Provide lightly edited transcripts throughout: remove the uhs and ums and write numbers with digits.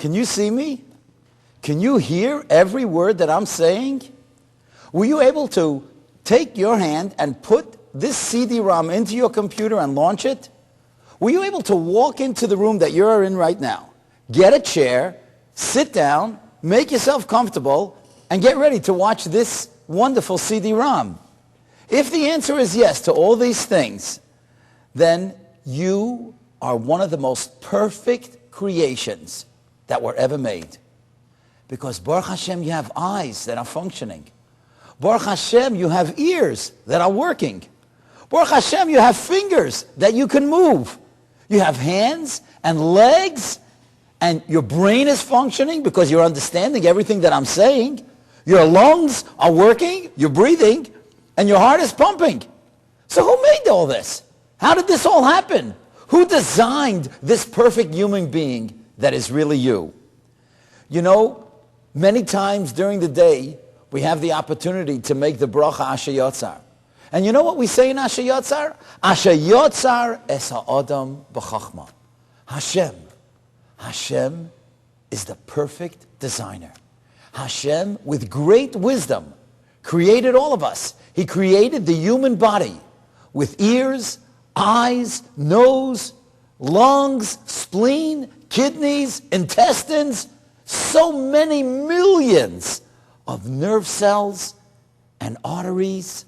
Can you see me? Can you hear every word that I'm saying? Were you able to take your hand and put this CD-ROM into your computer and launch it? Were you able to walk into the room that you're in right now, get a chair, sit down, make yourself comfortable, and get ready to watch this wonderful CD-ROM? If the answer is yes to all these things, then you are one of the most perfect creations that were ever made. Because Baruch Hashem, you have eyes that are functioning. Baruch Hashem, you have ears that are working. Baruch Hashem, you have fingers that you can move. You have hands and legs, and your brain is functioning because you're understanding everything that I'm saying. Your lungs are working, you're breathing, and your heart is pumping. So who made all this? How did this all happen? Who designed this perfect human being that is really you? You know, many times during the day, we have the opportunity to make the bracha Asher Yotzar. And you know what we say in Asher Yotzar? Asher Yotzar es ha'adam b'chachma. Hashem is the perfect designer. Hashem, with great wisdom, created all of us. He created the human body with ears, eyes, nose, lungs, spleen, kidneys, intestines, so many millions of nerve cells and arteries.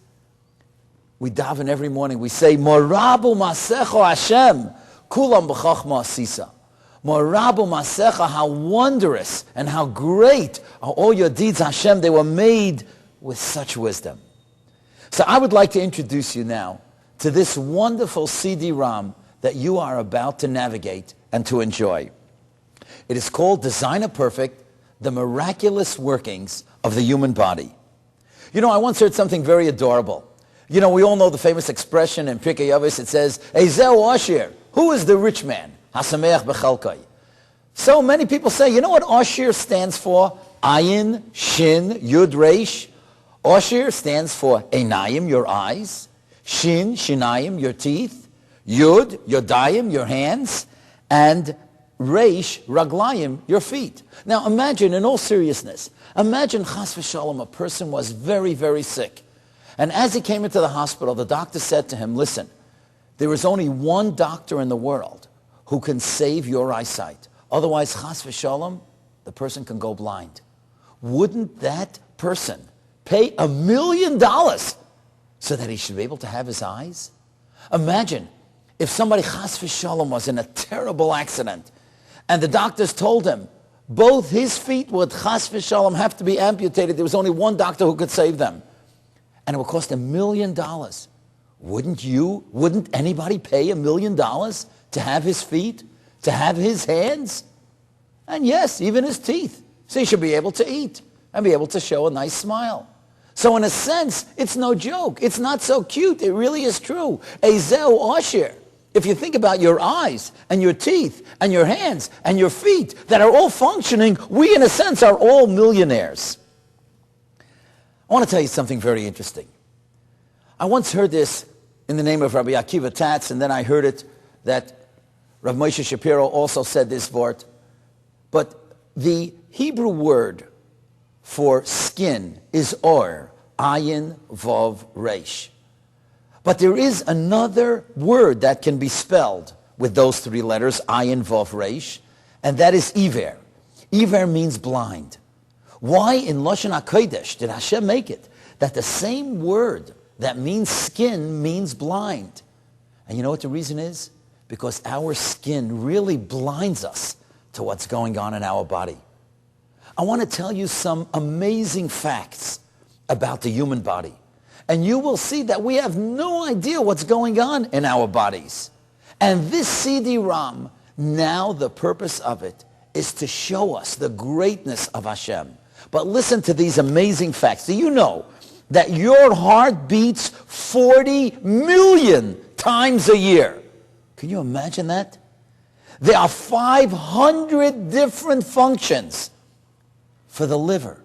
We daven every morning. We say, Morabu Masecho Hashem, Kulam B'chachma Asisa. Morabu Masecha, how wondrous and how great are all your deeds, Hashem. They were made with such wisdom. So I would like to introduce you now to this wonderful CD-ROM that you are about to navigate and to enjoy. It is called Designer Perfect, The Miraculous Workings of the Human Body. You know, I once heard something very adorable. You know, we all know the famous expression in Pirkei Avos. It says, Ezeu Ashir, who is the rich man? Hasameach bechalkai. So many people say, you know what Ashir stands for? Ayin, Shin, Yud, Reish. Ashir stands for Einayim, your eyes. Shin, Shinayim, your teeth. Yud, Yodayim, your hands. And Reish, Raglayim, your feet. Now imagine, in all seriousness, imagine Chas v'Shalom, a person was very, very sick. And as he came into the hospital, the doctor said to him, listen, there is only one doctor in the world who can save your eyesight. Otherwise, Chas v'Shalom, the person can go blind. Wouldn't that person pay $1 million so that he should be able to have his eyes? Imagine if somebody, Chas v'Shalom, was in a terrible accident and the doctors told him both his feet would, Chas v'Shalom, have to be amputated. There was only one doctor who could save them. And it would cost $1 million. Wouldn't anybody pay $1 million to have his feet, to have his hands? And yes, even his teeth. So he should be able to eat and be able to show a nice smile. So in a sense, it's no joke. It's not so cute. It really is true. Ezeu Asher. If you think about your eyes and your teeth and your hands and your feet that are all functioning, we in a sense are all millionaires. I want to tell you something very interesting. I once heard this in the name of Rabbi Akiva Tatz, and then I heard it that Rav Moshe Shapiro also said this word. But the Hebrew word for skin is or, ayin, vav, resh. But there is another word that can be spelled with those three letters, ayin, vav, resh, and that is iver. Iver means blind. Why in Lashon HaKodesh did Hashem make it that the same word that means skin means blind? And you know what the reason is? Because our skin really blinds us to what's going on in our body. I want to tell you some amazing facts about the human body. And you will see that we have no idea what's going on in our bodies. And this CD-ROM, now the purpose of it is to show us the greatness of Hashem. But listen to these amazing facts. Do you know that your heart beats 40 million times a year? Can you imagine that? There are 500 different functions for the liver.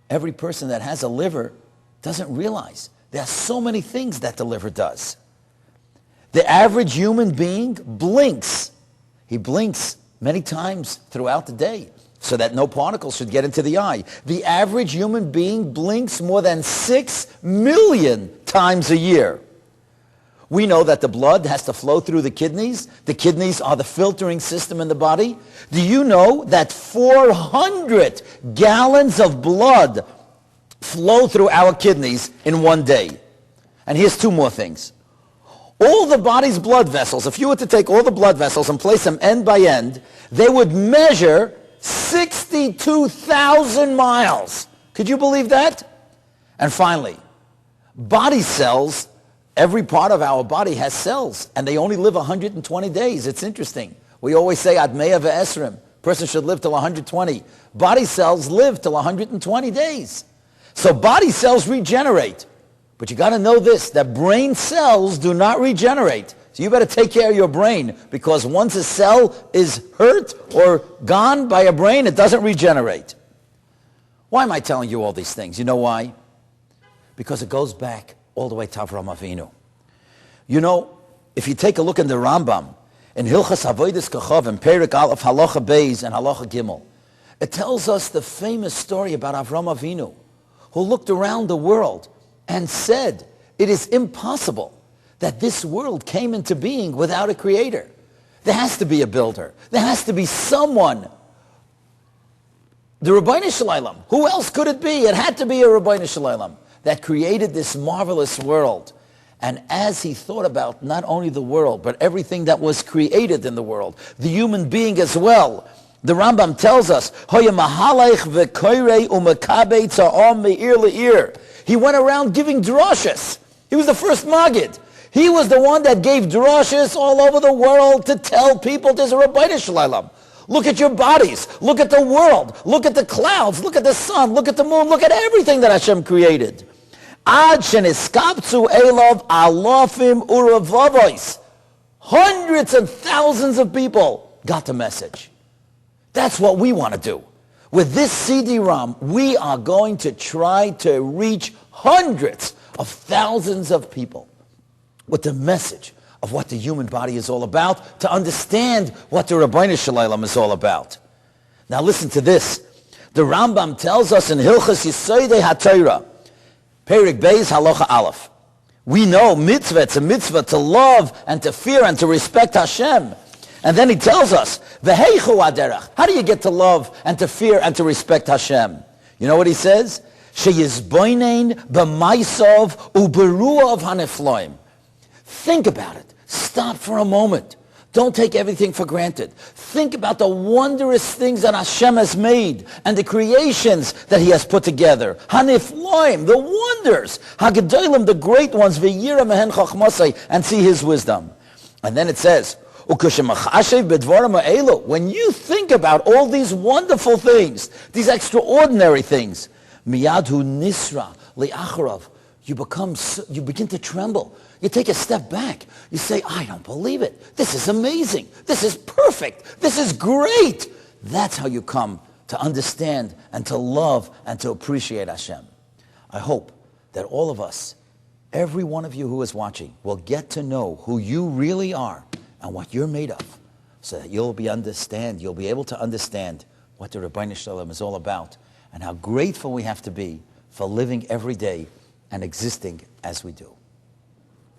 Every person that has a liver doesn't realize there are so many things that the liver does. The average human being blinks. He blinks many times throughout the day so that no particles should get into the eye. The average human being blinks more than 6 million times a year. We know that the blood has to flow through the kidneys. The kidneys are the filtering system in the body. Do you know that 400 gallons of blood flow through our kidneys in one day? And here's 2 more things. All the body's blood vessels, if you were to take all the blood vessels and place them end by end, they would measure 62,000 miles. Could you believe that? And finally, body cells, every part of our body has cells, and they only live 120 days. It's interesting. We always say, Ad Mea Ve'esrim, person should live till 120. Body cells live till 120 days. So body cells regenerate. But you got to know this, that brain cells do not regenerate. So you better take care of your brain, because once a cell is hurt or gone by a brain, it doesn't regenerate. Why am I telling you all these things? You know why? Because it goes back all the way to Avraham Avinu. You know, if you take a look in the Rambam, in Hilchas Avodas Kachavim, Perek Aleph, Halacha Beis, and Halacha Gimel, it tells us the famous story about Avraham Avinu, who looked around the world and said, it is impossible that this world came into being without a creator. There has to be a builder. There has to be someone. The Ribbono Shel Olam. Who else could it be? It had to be a Ribbono Shel Olam that created this marvelous world. And as he thought about not only the world, but everything that was created in the world, the human being as well, the Rambam tells us, he went around giving drashas. He was the first Maggid. He was the one that gave drashas all over the world to tell people there's a Ribbono Shel Olam. Look at your bodies. Look at the world. Look at the clouds. Look at the sun. Look at the moon. Look at everything that Hashem created. Ad sheniskaptzu elav alafim uravavois. Hundreds and thousands of people got the message. That's what we want to do. With this CD-ROM, we are going to try to reach hundreds of thousands of people with the message of what the human body is all about, to understand what the Ribbono Shel Olam is all about. Now listen to this. The Rambam tells us in Hilchas Yesodei HaTorah, Perek Beis Halacha Aleph, we know mitzvah, it's a mitzvah to love and to fear and to respect Hashem. And then he tells us, V'heichu aderech. How do you get to love and to fear and to respect Hashem? You know what he says? Sheyizboinein b'maisov u'beruah hanefloim. Think about it. Stop for a moment. Don't take everything for granted. Think about the wondrous things that Hashem has made and the creations that he has put together. Hanefloim, the wonders. Hagadolim, the great ones. V'yira mehen chachmasei, and see his wisdom. And then it says, when you think about all these wonderful things, these extraordinary things, miyadhu nisra li'acharav, you begin to tremble. You take a step back. You say, I don't believe it. This is amazing. This is perfect. This is great. That's how you come to understand and to love and to appreciate Hashem. I hope that all of us, every one of you who is watching, will get to know who you really are and what you're made of, so that you'll be able to understand what the Ribbono Shel Olam is all about, and how grateful we have to be for living every day and existing as we do.